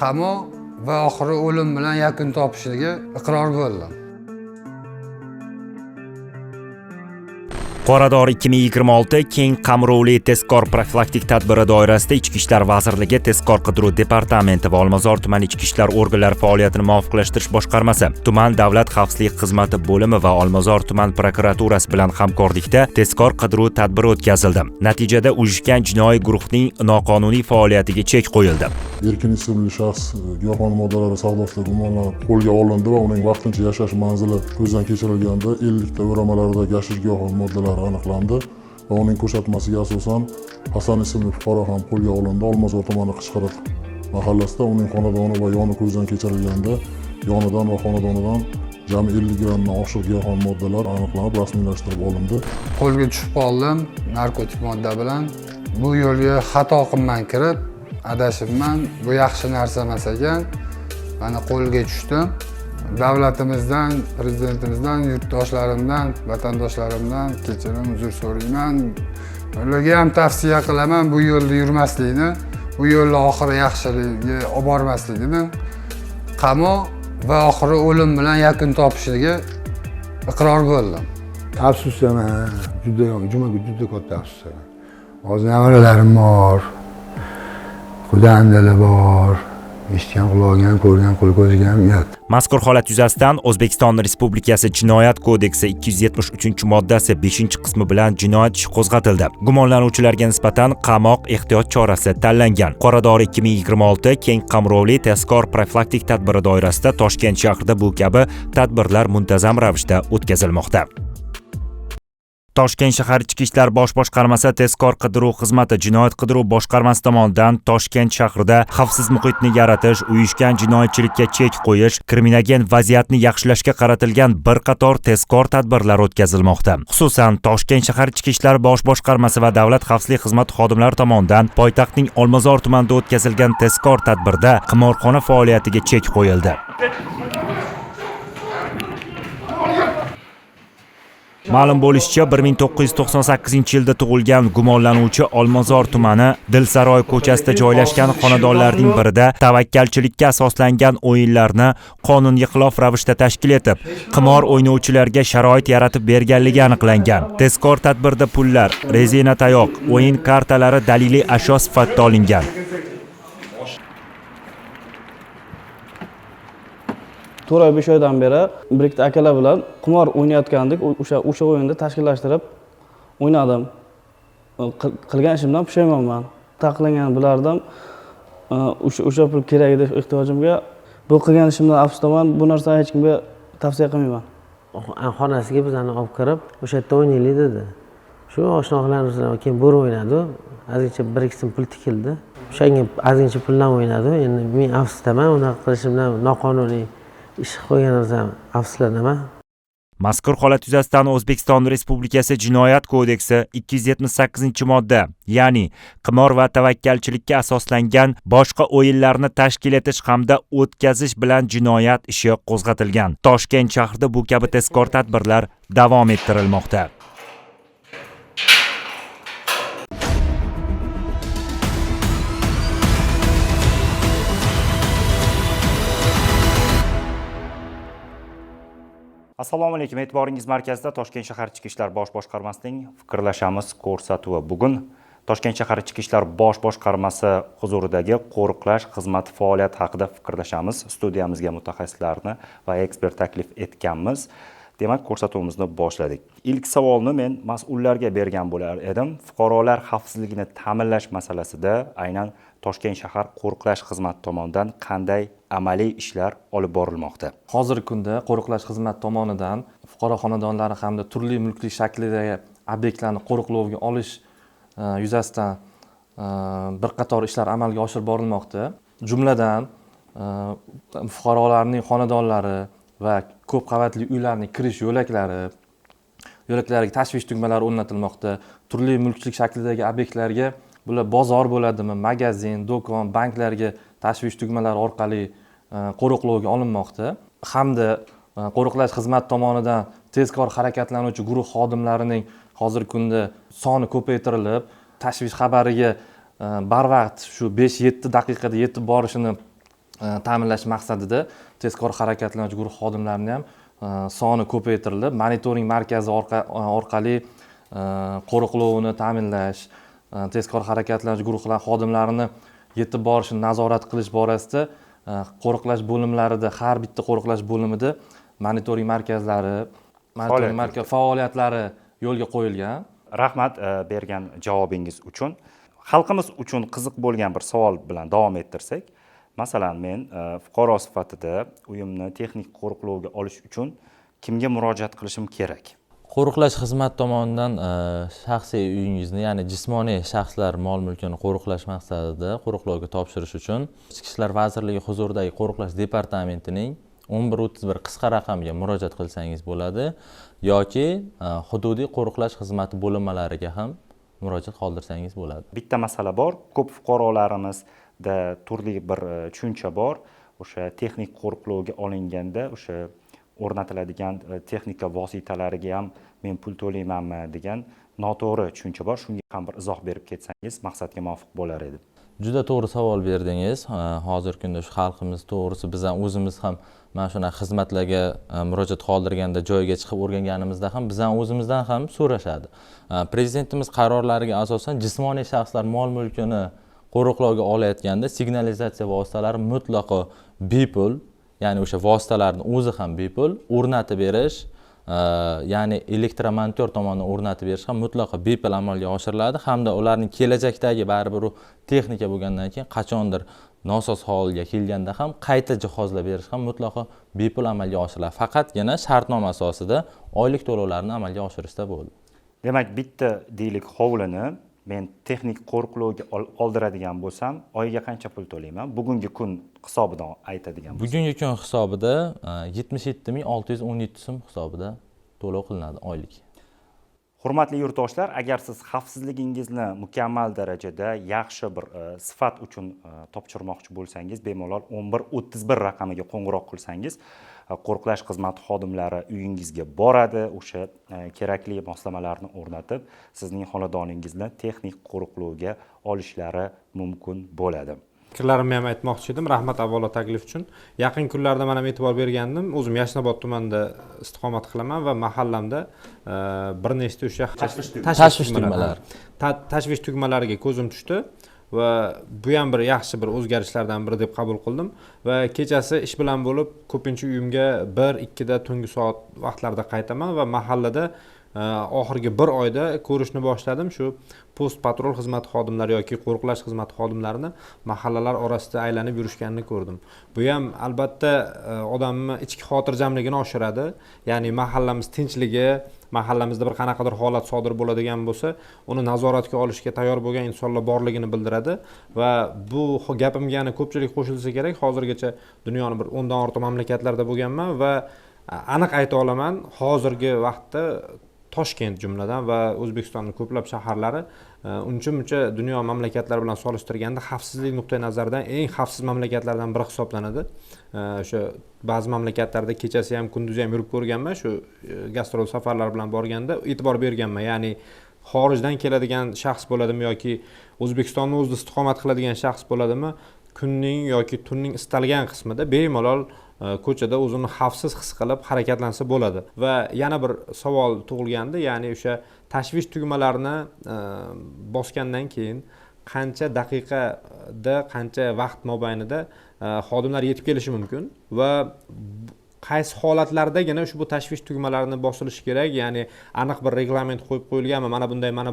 qamoq va oxiri o'lim bilan yakun topishiga iqror bo'ldim. Qoradori 2026 keng qamrovli tezkor profilaktik tadbiri doirasida Ichki ishlar vazirligi Tezkor qidiruv departamenti va Olmazor tuman ichki ishlar organlari faoliyatini muvofiqlashtirish boshqarmasi, tuman davlat xavfsizlik xizmati bo'limi va Olmazor tuman prokuraturasi bilan hamkorlikda tezkor qidiruv tadbiri o'tkazildi. Natijada uyushgan jinoiy guruhning noqonuniy faoliyatiga chek qo'yildi. Erkin ismli shaxs giyohvand moddalar savdosida gumonlanib qo'lga olindi va uning vaqtincha yashash manzili ko'zdan kechirilganda 50 ta o'ramalarda gashish giyohvand moddalar aniqlandi va uning ko'rsatmasiga asosan Hasan ismli fuqaro ham qo'lga olindi. Olmazor tumani Qishqiriq mahallasida uning xonadoni va yoni ko'zdan kechirilganda yonidan va xonadonidan jami 50 grammdan oshiq giyohvand moddalar aniqlanib rasmiylashtirib olindi. Qo'lga tushib qoldim narkotik modda bilan. Bu yo'lga xato qilman kirib, adashibman. Bu yaxshi narsa emas ekan. Mana qo'lga tushdim. Davlatimizdan, prezidentimizdan, yurtdoshlarimdan, vatandoshlarimdan kechirim, uzr so'rayman. Ularga ham tavsiya qilaman bu yo'lda yurmaslikni, bu yo'lda oxiri yaxshiligiga olib bormasligini, qamoq va oxiri o'lim bilan yakun topishiga iqror bo'ldim. Afsusdaman, juda katta afsusdaman. Hozir nevaralarim bor, Xudoandali bor. Eshitgan quloqdan, ko'rgan qo'l-ko'ziga ham yot. Mazkur holat yuzasidan O'zbekiston Respublikasi Jinoyat kodeksi 273-moddasi 5-qismi bilan jinoyat ishi qo'zg'atildi. Gumonlanuvchilarga nisbatan qamoq ehtiyot chorasi tanlangan. Qoradori 2026 keng qamrovli tezkor profilaktik tadbiri doirasida Toshkent shahrida bu kabi tadbirlar muntazam ravishda o'tkazilmoqda. Toshkent shahar ichki ishlar bosh boshqarmasi tezkor qidiruv xizmati jinoyat qidiruv boshqarmasi tomonidan Toshkent shahrida xavfsiz muhitni yaratish, uyushgan jinoyatchilikka chek qo'yish, kriminogen vaziyatni yaxshilashga qaratilgan bir qator tezkor tadbirlar o'tkazilmoqda. Xususan, Toshkent shahar ichki ishlar bosh boshqarmasi va davlat xavfsizlik xizmati xodimlari tomonidan poytaxtning Olmazor tumanida o'tkazilgan tezkor tadbirda qimorxona faoliyatiga chek qo'yildi. Ma'lum bo'lishicha, 1998-yilda tug'ilgan gumonlanuvchi Olmazor tumani Dilsaroy ko'chasida joylashgan xonadonlarning birida tavakkalchilikka asoslangan o'yinlarni qonunga xilof ravishda tashkil etib, qimor o'ynovchilarga sharoit yaratib berganligi aniqlangan. Tezkor tadbirda pullar, rezina tayoq, o'yin kartalari daliliy ashyo sifatida olingan. To'ra 5 oydan beri bir ikkita akalar bilan qimor o'ynayotgandik. O'sha o'yinda tashkillashtirib o'ynadim. Qilgan ishimdan pushaymonman. Taqlangan bilardim. O'sha pul kerak edi ehtiyojimga. Bu qilgan ishimdan afsusdaman. Bu narsani hech kimga tavsiya qilmayman. Xonasiga bizani olib kirib, o'sha yerda o'ynaylik dedi. Shu oshnoqlarimiz bilan keyin bo'ri o'ynadi. Azizcha 1-2 so'm pul tikildi. O'shanga azizcha puldan o'ynadi. Endi men afsusdaman, unaqa qilishimdan noqonuniy ish qo'yganimizdan afsuslanaman. Mazkur holat yuzasidan O'zbekiston Respublikasi Jinoyat kodeksi 278-modda, ya'ni qimor va tavakkalchilikka asoslangan boshqa o'yinlarni tashkil etish hamda o'tkazish bilan jinoyat ishi qo'zg'atilgan. Toshkent shahrida bu kabi tezkor tadbirlar davom ettirilmoqda. Assalomu alaykum. E'tiboringiz markazida Toshkent shahar ichki ishlar bosh boshqarmasining fikrlashamiz ko'rsatuvi. Bugun Toshkent shahar ichki ishlar bosh boshqarmasi huzuridagi qo'riqlash xizmati faoliyati haqida fikrlashamiz. Studiyamizga mutaxassislarni va ekspert taklif etganmiz. Demak, ko'rsatuvimizni boshladik. Ilk savolni men mas'ullarga bergan bo'lar edim. Fuqarolar xavfsizligini ta'minlash masalasida aynan Toshkent shahar qo'riqlash xizmati tomonidan qanday amaliy ishlar olib borilmoqda? Hozirgi kunda qo'riqlash xizmati tomonidan fuqaro xonadonlari hamda turli mulkli shaklidagi obyektlarni qo'riqlovga olish yuzasidan bir qator ishlar amalga oshirib borilmoqda. Jumladan fuqarolarning xonadonlari va ko'p qavatli uylarning kirish yo'laklariga tashvish tugmalari o'rnatilmoqda. Turli mulkchilik shaklidagi obyektlarga bular bozor bo'ladimi, magazin, do'kon, banklarga tashvish tugmalari orqali qo'riqlovga olinmoqda. Hamda qo'riqlash xizmati tomonidan tezkor harakatlanuvchi guruh xodimlarining hozirgi kunda soni ko'paytirilib, tashvish xabariga barvaqt shu 5-7 daqiqada yetib borishini ta'minlash maqsadida tezkor harakatlanuvchi guruh xodimlarini ham soni ko'paytirilib, monitoring markazi orqali qo'riqlovni ta'minlash, tezkor harakatlanuvchi guruhlar xodimlarini yetib borishini nazorat qilish borasida qo'riqlash bo'limlarida, har bitta qo'riqlash bo'limida monitoring markazlari, faoliyatlari yo'lga qo'yilgan. Rahmat bergan javobingiz uchun. Xalqimiz uchun qiziq bo'lgan bir savol bilan davom ettirsak, masalan, men fuqaro sifatida uyimni texnik qo'riqlovga olish uchun kimga murojaat qilishim kerak? Qo'riqlash xizmati tomonidan shaxsiy uyingizni, ya'ni jismoniy shaxslar mol-mulkini qo'riqlash maqsadida qo'riqlovga topshirish uchun Ichki ishlar vazirligi huzuridagi qo'riqlash departamentining 1131 qisqa raqamiga murojaat qilsangiz bo'ladi yoki hududiy qo'riqlash xizmati bo'linmalariga ham murojaat qoldirsangiz bo'ladi. Bitta masala bor, ko'p fuqarolarimizda turli bir tushuncha bor. O'sha texnik qo'riqlovga olinganda o'sha o'rnatiladigan texnika vositalariga ham men pul to'laymanmi degan noto'g'ri tushuncha bor. Shunga ham bir izoh berib ketsangiz maqsadga muvofiq bo'lar edi. Juda to'g'ri savol berdingiz. Hozirgi kunda shu xalqimiz to'g'risi biz ham o'zimiz ham mana shuna xizmatlarga murojaat qoldirganda joyiga chiqib o'rganganimizda ham bizdan o'zimizdan ham so'rashadi. Prezidentimiz qarorlariga asosan jismoniy shaxslar mol-mulkini qo'riqlovga olayotganda signalizatsiya vositalari mutlaqo bepul, ya'ni o'sha vositalarni o'zi ham bepul o'rnatib berish, ya'ni elektromontor tomonidan o'rnatib berish ham mutlaqo bepul amalga oshiriladi hamda ularning kelajakdagi baribir u texnika bo'lgandan keyin qachondir nosoz holga kelganda ham qayta jihozlab berish ham mutlaqo bepul amalga oshiriladi. Faqatgina shartnoma asosida oylik to'lovlarni amalga oshirishda bo'ldi. Demak, bitta deylik hovlini men texnik qo'riqlovga oldiradigan bo'lsam, oyiga qancha pul to'layman? Bugungi kun hisobidan aytadigan bo'lsam. Bugungi kun hisobida 77.617 so'm hisobida to'lov qilinadi oylik. Hurmatli yurtdoshlar, agar siz xavfsizligingizni mukammal darajada yaxshi bir sifat uchun topshirmoqchi bo'lsangiz, bemalol 1131 raqamiga qo'ng'iroq qilsangiz, qo'riqlash xizmati xodimlari uyingizga boradi, o'sha kerakli moslamalarni o'rnatib, sizning xonadoningizni texnik qo'riqlovga olishlari mumkin bo'ladi. Fikrlarimni ham aytmoqchi edim. Rahmat avvalo taklif uchun. Yaqin kunlarda men ham e'tibor bergandim. O'zim Yashnobod tumanida istiqomat qilaman va mahallamda bir nechta o'sha tashvish tugmalariga ko'zim tushdi va bu ham bir yaxshi bir o'zgarishlardan biri deb qabul qildim va kechasi ish bilan bo'lib ko'pincha uyimga 1-2 da tungi soat vaqtlarda qaytaman va mahallada oxirgi bir oyda ko'rishni boshladim. Shu post patrul xizmati xodimlari yoki qo'riqlash xizmati xodimlarini mahallalar orasida aylanib yurishganini ko'rdim. Bu ham albatta odamni ichki xotirjamligini oshiradi. Ya'ni mahallamiz tinchligi, mahallamizda bir qanaqadir holat sodir bo'ladigan bo'lsa, uni nazoratga olishga tayyor bo'lgan insonlar borligini bildiradi va bu gapimga yana ko'pchilik qo'shilsa kerak. Hozirgacha dunyoning bir 10 dan ortiq mamlakatlarda bo'lganman va aniq ayta olaman, hozirgi vaqtda Toshkent jumladan va O'zbekistonning ko'plab shaharlari uncha dunyo mamlakatlari bilan solishtirganda xavfsizlik nuqtai nazaridan eng xavfsiz mamlakatlardan biri hisoblanadi. O'sha ba'zi mamlakatlarda kechasi ham kunduzi ham yurib ko'rganman, shu gastrol safarlar bilan borganda e'tibor berganman. Ya'ni xorijdan keladigan shaxs bo'ladimi yoki O'zbekistonni o'zida istiqomat qiladigan shaxs bo'ladimi, kunning yoki tunning istalgan qismida bemalol ko'chada o'zini xavfsiz his qilib harakatlansa bo'ladi. Va yana bir savol tug'ilgandi, ya'ni o'sha tashvish tugmalarini bosgandan keyin qancha daqiqada, qancha vaqt mobaynida xodimlar yetib kelishi mumkin va qaysi holatlardagina ushbu tashvish tugmalarini bosilishi kerak, ya'ni aniq bir reglament qo'yib qo'yilganmi, mana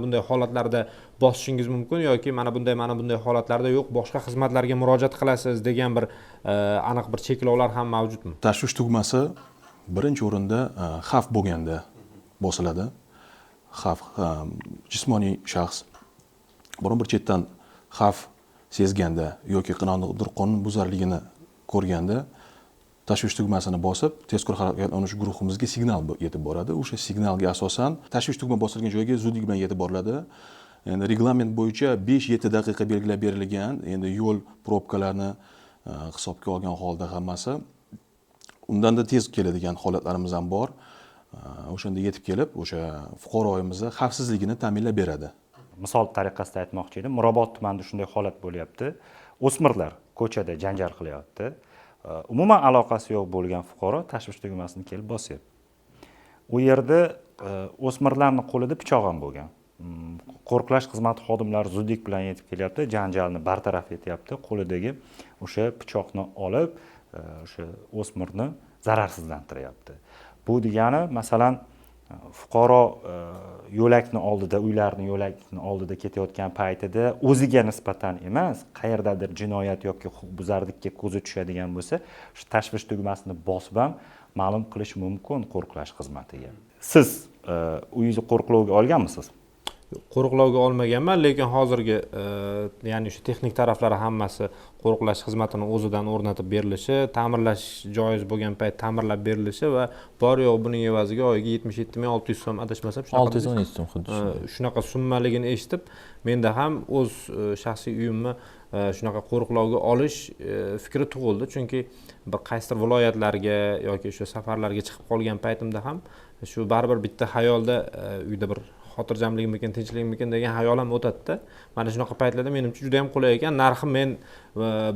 bunday holatlarda bosishingiz mumkin yoki mana bunday holatlarda yo'q, boshqa xizmatlarga murojaat qilasiz degan bir aniq bir cheklovlar ham mavjudmi? Tashvish tugmasi birinchi o'rinda xavf bo'lganda bosiladi. Xavf jismoniy shaxs biron bir chetdan xavf sezganda yoki qanaqadir qonun buzarligini ko'rganda tashvish tugmasini bosib, tezkor harakatlanuvchi guruhimizga signal yetib boradi. O'sha signalga asosan tashvish tugma bosilgan joyga zudlik bilan yetib boriladi. Endi reglament bo'yicha 5-7 daqiqa belgilab berilgan. Endi yo'l probkalarni hisobga olgan holda hammasi undan-da tez keladigan holatlarimiz ham bor. O'shanda yetib kelib, o'sha fuqaroyimizni xavfsizligini ta'minlab beradi. Misol tariqasida aytmoqchi edim, Mirobod tumanida shunday holat bo'lyapti. O'smirlar ko'chada janjal qilyapti. Umuman aloqasi yo'q bo'lgan fuqaro tashvish tugmasini kelib bosyapti. U yerda o'smirlarning qo'lida pichoq ham bo'lgan. Qo'riqlash xizmati xodimlari zudlik bilan yetib kelyapti, janjalni bartaraf etyapti, qo'lidagi o'sha pichoqni olib, o'sha o'smirni zararsizlantiryapti. Bu degani, masalan, fuqaro yo'lakni oldida, uylarning yo'lakni oldida ketayotgan paytida o'ziga nisbatan emas, qayerdadir jinoyat yoki huquqbuzarlikka ko'zi tushadigan bo'lsa, shu tashvish tugmasini bosib ham ma'lum qilish mumkin qo'riqlash xizmatiga. Siz uyingizni qo'riqlovga olganmisiz? Qo'riqlovga olmaganman, lekin hozirgi ya'ni shu texnik taraflari hammasi qo'riqlash xizmatini o'zidan o'rnatib berilishi, ta'mirlash joiz bo'lgan payt ta'mirlab berilishi va bor yo'q buning evaziga oyiga 77.600 so'm adashmasam shunaqa 612 so'm xuddi shunaqa summaligini eshitib, menda ham o'z shaxsiy uyimni shunaqa qo'riqlovga olish fikri tug'ildi, chunki bir qaysidir viloyatlarga yoki o'sha safarlarga chiqib qolgan paytimda ham shu baribir bitta xayolda uyda bir xotirjamligimikin, tinchligimikin degan xayol ham o'tadi-da. Mana shunaqa paytlarda menimcha juda ham qulay ekan. Narxi men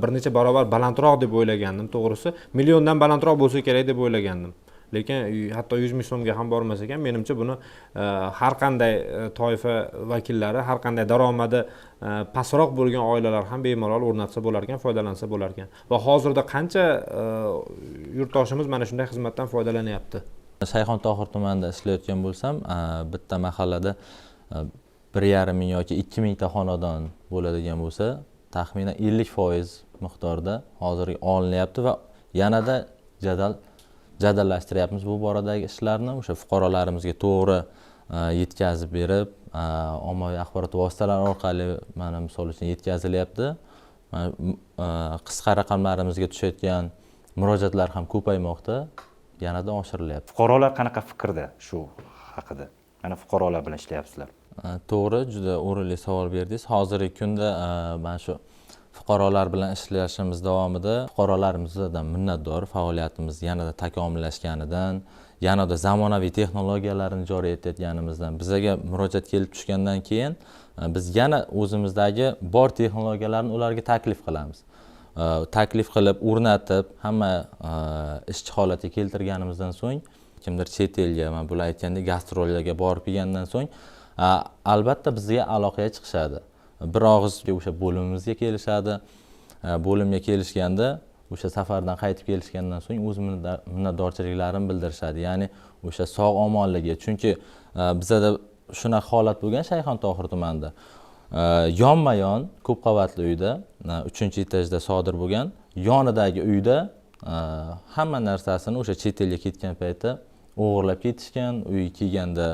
bir necha barobar balandroq deb o'ylagandim, to'g'risi. Milliondan balandroq bo'lsa kerak deb o'ylagandim. Lekin hatto 100 ming so'mga ham bormas ekan. Menimcha buni har qanday toifa vakillari, har qanday daromadi pastroq bo'lgan oilalar ham bemalol o'rnatsa bo'lar ekan, foydalansa bo'lar ekan. Va hozirda qancha yurtdoshimiz mana shunday xizmatdan foydalanyapti. Shayxontohur tumanida ishlayotgan bo'lsam, bitta mahallada 1,5 ming yoki 2 mingta xonadon bo'ladigan bo'lsa, taxminan 50% miqdorda hozir olinyapti va yanada jadallashtiryapmiz bu boradagi ishlarni. O'sha fuqarolarimizga to'g'ri yetkazib berib, ommaviy axborot vositalari orqali mana misol uchun yetkazilyapti. Qisqa raqamlarimizga tushayotgan murojaatlar ham ko'paymoqda. Yanada oshirilyapti. Fuqarolar qanaqa fikrda shu haqida? Mana fuqarolar bilan ishlayapsizlar. To'g'ri, juda o'rinli savol berdingiz. Hozirgi kunda mana shu fuqarolar bilan ishlashimiz davomida fuqarolarimizdan minnatdor, faoliyatimiz yanada takomillashganidan, yanada zamonaviy texnologiyalarni joriy etayotganimizdan, bizga murojaat kelib tushgandan keyin biz yana o'zimizdagi bor texnologiyalarni ularga taklif qilamiz. Taklif qilib, o'rnatib, hamma ishchi holatga keltirganimizdan so'ng, kimdir chet elga, men bular aytgandek gastrollarga borib kelgandan so'ng, albatta bizga aloqaga chiqishadi. Bir og'iz o'sha bo'limimizga kelishadi. Bo'limga kelishganda, o'sha safardan qaytib kelishgandan so'ng o'z minnatdorchiliklarini bildirishadi. Ya'ni o'sha sog'-omonligi. Chunki bizda shunaqa holat bo'lgan Shayxontohur tumanida. Yonma-yon ko'p qavatli uyda 3-etajda sodir bo'lgan, yonidagi uyda hamma narsasini o'sha chet elga ketgan paytda o'g'irlab ketishgan, uy kelganda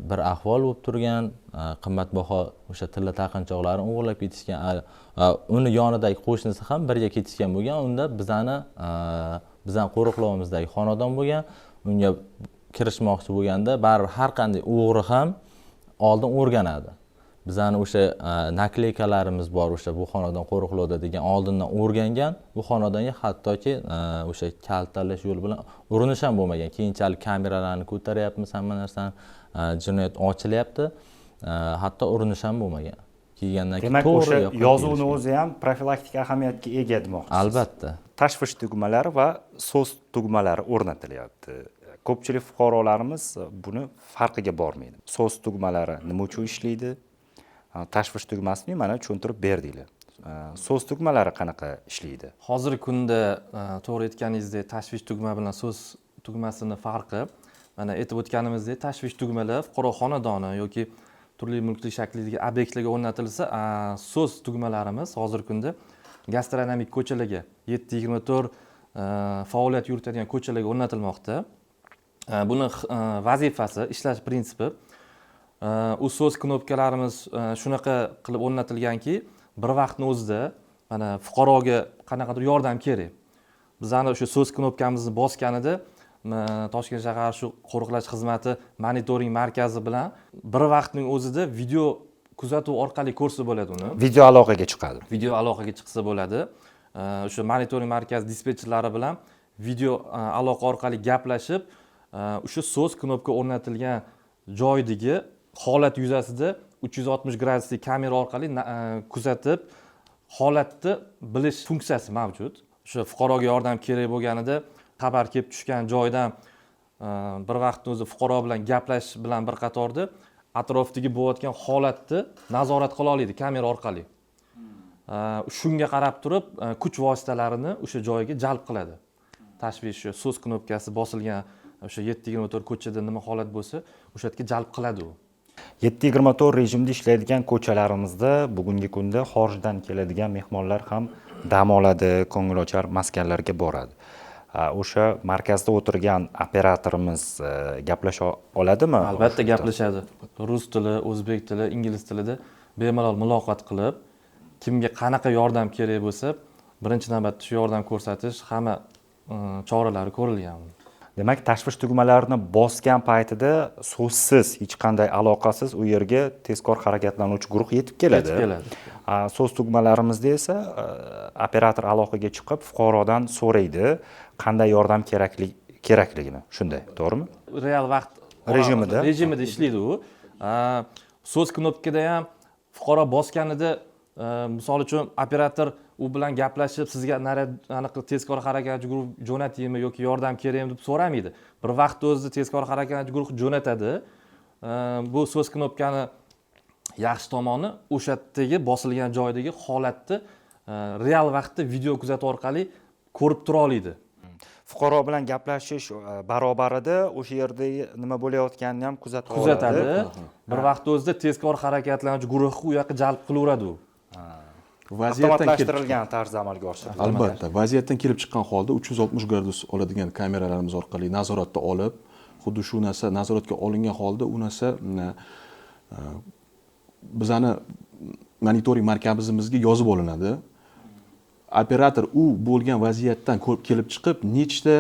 bir ahvol bo'lib turgan, qimmatbaho o'sha tilla taqinchoqlarni o'g'irlab ketishgan. Uni yonidagi qo'shnisi ham birga ketishgan bo'lgan. Unda bizning qo'riqlovimizdagi xonadon bo'lgan. Unga kirishmoqchi bo'lganda baribir har qanday o'g'ri ham oldin o'rganadi. Bizning o'sha nakleykalarimiz bor, o'sha bu xonadon qo'riqlovda degan oldindan o'rgangan, bu xonadonga hattoki o'sha kaltalash yo'li bilan urinish ham bo'lmagan. Keyinchalik kameralarni ko'taryapmiz, hamma narsani jinoyat ochilyapti, hatto urinish ham bo'lmagan. Kelgandan keyin demak, o'sha yozuvni o'zi ham profilaktik ahamiyatga ega demoqchisiz. Albatta. Tashvish tugmalari va so'z tugmalari o'rnatilyapti. Ko'pchilik fuqarolarimiz buni farqiga bormaydi. So'z tugmalari nima uchun ishlaydi? Tashvish tugmasini mana tushuntirib berdinglar. So'z tugmalari qanaqa ishlaydi? Hozirgi kunda to'g'ri aytganingizdek, tashvish tugma bilan so'z tugmasini farqi, mana aytib o'tganimizdek, tashvish tugmalar fuqaro xonadoni yoki turli mulklik shaklidagi obyektlarga o'rnatilsa, so'z tugmalarimiz hozirgi kunda gastronomik ko'chalarga 7/24 faoliyat yuritadigan ko'chalarga o'rnatilmoqda. Buni vazifasi, ishlash prinsipi, u so'z knopkalarimiz shunaqa qilib o'rnatilganki, bir vaqtning o'zida mana fuqaroga qanaqadir yordam kerak. Bizning o'sha so'z knopkamizni bosganida Toshkent shahar shu qo'riqlash xizmati monitoring markazi bilan bir vaqtning o'zida video kuzatuv orqali ko'rsa bo'ladi uni. Video aloqaga chiqadi. Video aloqaga chiqsa bo'ladi. O'sha monitoring markazi dispetcherlari bilan video aloqa orqali gaplashib, o'sha so'z knopka o'rnatilgan joydagi holat yuzasida 360 gradusli kamera orqali kuzatib, holatni bilish funksiyasi mavjud. O'sha fuqaroga yordam kerak bo'lganida xabar kelib tushgan joydan bir vaqtni o'zi fuqaro bilan gaplashish bilan bir qatorda atrofdagi bo'layotgan holatni nazorat qila oladi kamera orqali. Shunga qarab turib kuch vositalarini o'sha joyga jalb qiladi. Tashvish so'z knopkasi bosilgan o'sha 724 ko'chada nima holat bo'lsa, o'sha yerga jalb qiladi u. 724 rejimda ishlaydigan ko'chalarimizda bugungi kunda xorijdan keladigan mehmonlar ham dam oladi, ko'ngilochar maskanlarga boradi. O'sha markazda o'tirgan operatorimiz gaplasha oladimi? Albatta gaplashadi. Rus tili, o'zbek tili, ingliz tilida bemalol muloqot qilib, kimga qanaqa yordam kerak bo'lsa, birinchi navbatda shu yordam ko'rsatish hamma choralari ko'rilgan. Demak, tashvish tugmalarini bosgan paytida so'zsiz, hech qanday aloqasiz u yerga tezkor harakatlanuvchi guruh yetib keladi. So'z tugmalarimizda esa operator aloqaga chiqib, fuqarodan so'raydi, qanday yordam kerakligini. Shunday, to'g'rimi? Real vaqt rejimida ishlaydi u. So'z knopkada ham fuqaro bosganida misol uchun operator u bilan gaplashib sizga aniq tezkor harakatchi guruh jo'nataymi yoki yordam kerakmi deb so'ramaydi. Bir vaqtda o'zida tezkor harakatchi guruh jo'natadi. Bu so'z knopkani yaxshi tomoni o'sha yerdagi bosilgan joydagi holatni real vaqtda video kuzatuv orqali ko'rib tura oladi. Fuqaro bilan gaplashish barobarida o'sha yerda nima bo'layotganini ham kuzatib kuzatadi. Bir vaqtda o'zida tezkor harakatlanuvchi guruhni u yoqqa jalb qilaveradi u. Avtomatlashtirilgan tarzda amalga oshiriladi. Albatta, vaziyatdan kelib chiqqan holda 360 gradus oladigan kameralarimiz orqali nazoratga olib, xuddi shu narsa nazoratga olingan holda u narsa bizani monitoring markazimizga yozib olinadi. Operator u bo'lgan vaziyatdan kelib chiqib, nechta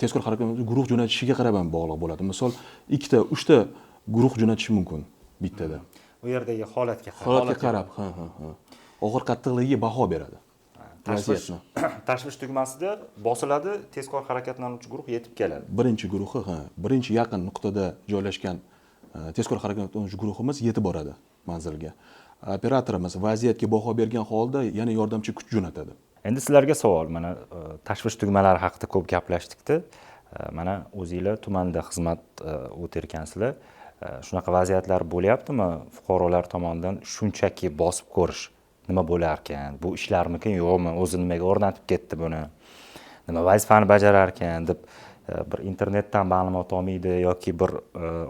tezkor harakatlanuvchi guruh jo'natishiga qarab ham bog'liq bo'ladi. Misol, 2 ta, 3 ta guruh jo'natishi mumkin bittada. U yerdagi holatga qarab, og'ir qattiqligiga baho beradi. Tashvish tugmasida bosiladi, tezkor harakatlanuvchi guruh yetib keladi. Birinchi guruhi, birinchi yaqin nuqtada joylashgan tezkor harakatlanuvchi guruhimiz yetib boradi manzilga. Operatorimiz vaziyatga baho bergan holda yana yordamchi kuch jo'natadi. Endi sizlarga savol, mana tashvish tugmalari haqida ko'p gaplashdik-da. Mana o'zingizlar tumanda xizmat o'tirgansizlar. Shunaqa vaziyatlar bo'lyaptimi? Fuqarolar tomonidan shunchaki bosib ko'rish nima bo'lar ekan? Bu ishlarmikin yo'qmi? O'zi nimaga o'rnatib ketdi buni? Nima vazifani bajarar ekan deb bir internetdan ma'lumot olmaydi yoki bir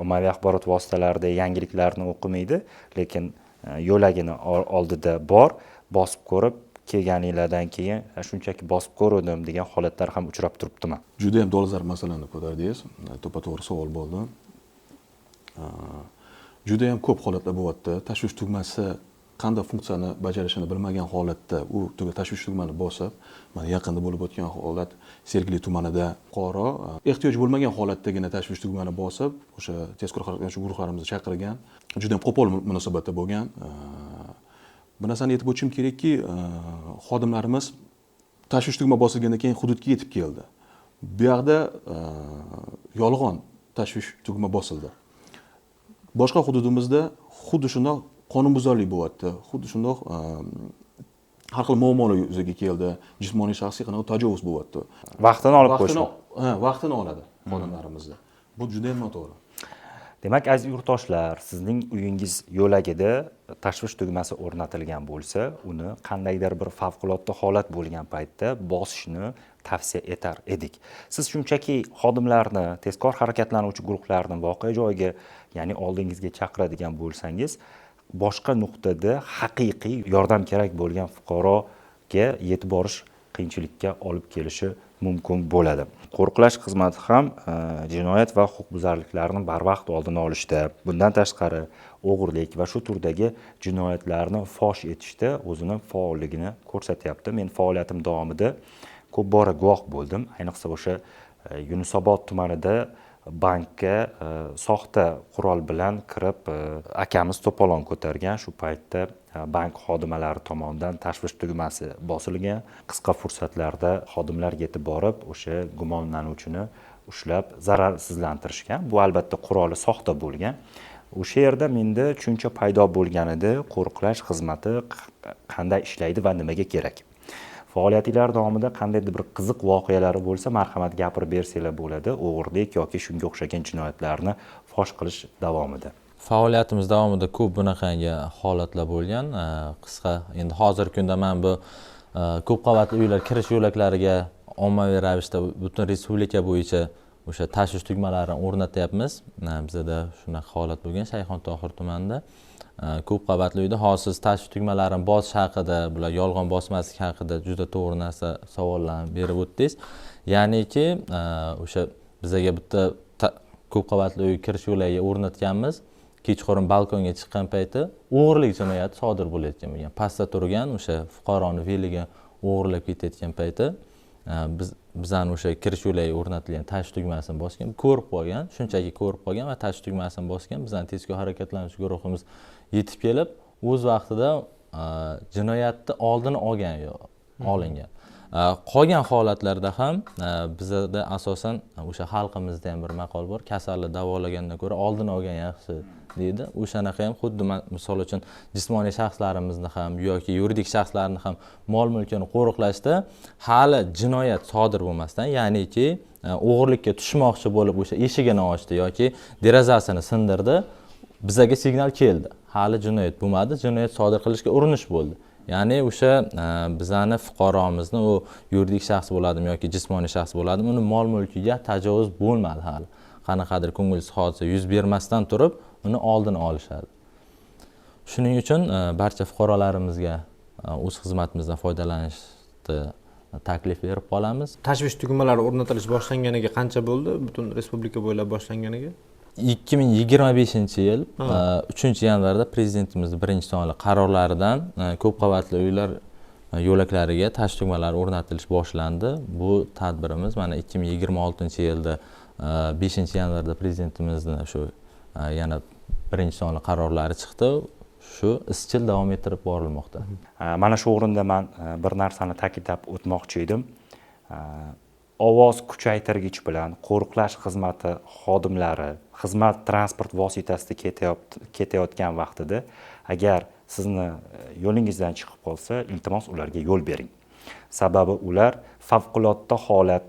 ommaviy axborot vositalarida yangiliklarni o'qimaydi, lekin yo'lagini oldida bor, bosib ko'rib kelganinglardan keyin shunchaki bosib ko'rdim degan holatlar ham uchrab turibdimi? Juda ham dolzarb masalani ko'tardingiz. To'ppa-to'g'ri savol bo'ldi. Juda ham ko'p holatlar bo'lyapti. Tashvish tugmasi qanday funksiyani bajarishini bilmagan holatda u tashvish tugmani bosib, mana yaqinda bo'lib o'tgan holat Sergeli tumanida fuqaro ehtiyoj bo'lmagan holatdagina tashvish tugmani bosib, o'sha tezkor harakatlanuvchi guruhlarimizni chaqirgan. Juda ham qo'pol munosabatda bo'lgan. Bu narsani aytib o'tishim kerakki, xodimlarimiz tashvish tugma bosilgandan keyin hududga yetib keldi. Bu yoqda yolg'on tashvish tugma bosildi. Boshqa hududimizda xuddi shunday qonunbuzarlik bo'lyapti. Xuddi shunday har xil muammolar yuzaga keldi. Jismoniy shaxsiy qanday tajovuz bo'lyapti. Vaqtini olib qo'yishdi. Vaqtini oladi xodimlarimizni. Bu juda ham noto'g'ri. Demak, aziz yurtdoshlar, sizning uyingiz yo'lagida tashvish tugmasi o'rnatilgan bo'lsa, uni qandaydir bir favqulodda holat bo'lgan paytda bosishni tavsiya etar edik. Siz shunchaki xodimlarni, tezkor harakatlanuvchi guruhlarni voqea joyiga, ya'ni oldingizga chaqiradigan bo'lsangiz, boshqa nuqtada haqiqiy yordam kerak bo'lgan fuqaroga yetib borish qiyinchilikka olib kelishi mumkin bo'ladi. Qo'riqlash xizmati ham jinoyat va huquqbuzarliklarni barvaqt oldini olishda, bundan tashqari o'g'irlik va shu turdagi jinoyatlarni fosh etishda o'zini faolligini ko'rsatyapti. Men faoliyatim davomida ko'p bora guvoh bo'ldim. Ayniqsa o'sha Yunusobod tumanida bankka soxta qurol bilan kirib akamiz to'polon ko'targan. Shu paytda bank xodimalari tomonidan tashvish tugmasi bosilgan. Qisqa fursatlarda xodimlar yetib borib o'sha gumonlanuvchini ushlab zararsizlantirishgan. Bu albatta quroli soxta bo'lgan. o'sha yerda menda tushuncha paydo bo'lgan edi, qo'riqlash xizmati qanday ishlaydi va nimaga kerak. Faoliyatinglar davomida qandaydir bir qiziq voqealari bo'lsa, marhamat gapirib bersanglar bo'ladi, o'g'irlik yoki shunga o'xshagan jinoyatlarni fosh qilish davomida. Faoliyatimiz davomida ko'p bunaqangi holatlar bo'lgan. Qisqa, endi hozirgi kunda men bu ko'p qavatli uylar kirish yo'laklariga ommaviy ravishda butun respublika bo'yicha o'sha tashish tugmalarini o'rnatyapmiz. Bizda shunaqa holat bo'lgan Shayxontohur tumanida. Ko'p qavatli uyda hozir tashish tugmalarini bosish haqida, bular yolg'on bosmaslik haqida juda to'g'ri narsa savollarni berib o'tdingiz. Ya'niki, o'sha bizga bitta ko'p qavatli uy kirish yo'lagiga o'rnatganmiz. Kechqurun balkonga chiqqan payti o'g'irlik jinoyati sodir bo'layotgan bo'lgan. Pastda turgan o'sha fuqaroni veliga o'g'irlab ketayotgan payti bizani o'sha kirish yo'lagiga o'rnatilgan tashish tugmasini bosgan, ko'rib qolgan, shunchaki ko'rib qolgan va tashish tugmasini bosgan. Bizning tezkor harakatlanish guruhimiz yetib kelib, o'z vaqtida jinoyatni oldini olingan. Qolgan holatlarda ham bizda asosan o'sha xalqimizda ham bir maqol bor, kasalni davolagandan ko'ra oldini olgan yaxshi deydi. O'shanaqa ham xuddi misol uchun jismoniy shaxslarimizni ham yoki yuridik shaxslarni ham mol-mulkini qo'riqlashda hali jinoyat sodir bo'lmasdan, ya'niki o'g'irlikka tushmoqchi bo'lib o'sha eshigini ochdi yoki derazasini sindirdi, bizga signal keldi. Hali jinoyat bo'lmadi, jinoyat sodir qilishga urinish bo'ldi. Ya'ni o'sha bizani fuqaromizni, u yuridik shaxs bo'ladimi yoki jismoniy shaxs bo'ladimi, uni mol-mulkiga tajovuz bo'lmadi hali. Qanaqadir ko'ngilsiz hodisa yuz bermasdan turib, uni oldini olishadi. Shuning uchun barcha fuqarolarimizga o'z xizmatimizdan foydalanishni taklif berib qolamiz. Tashvish tugmalari o'rnatilish boshlanganiga qancha bo'ldi? Butun respublika bo'ylab boshlanganiga? 2025-yil 3-yanvarda prezidentimizning birinchi sonli qarorlaridan ko'p qavatli uylar yo'laklariga tashish tugmalari o'rnatilish boshlandi. Bu tadbirimiz mana 2026-yilda 5-yanvarda prezidentimizning shu yana birinchi sonli qarorlari chiqdi. Shu izchil davom ettirib borilmoqda. Mana shu o'rinda men bir narsani ta'kidlab o'tmoqchi edim. Ovoz kuchaytirgich bilan qo'riqlash xizmati xodimlari xizmat transport vositasida ketayotgan vaqtida agar sizni yo'lingizdan chiqib qolsa, iltimos ularga yo'l bering. Sababi ular favqulodda holat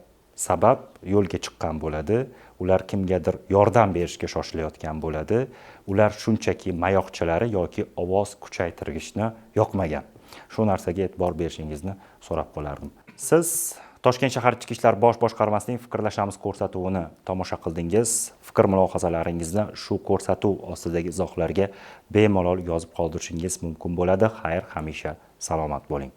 sabab yo'lga chiqqan bo'ladi. Ular kimgadir yordam berishga shoshilayotgan bo'ladi. Ular shunchaki mayoqchalari yoki ovoz kuchaytirgichni yoqmagan. Shu narsaga e'tibor berishingizni so'rab qolardim. Siz Toshkent shahar Ichki ishlar bosh boshqarmasining fikrlashamiz ko'rsatuvini tomosha qildingiz. Fikr mulohazalaringizni shu ko'rsatuv ostidagi izohlarga bemalol yozib qoldirishingiz mumkin bo'ladi. Xayr, hamisha salomat bo'ling.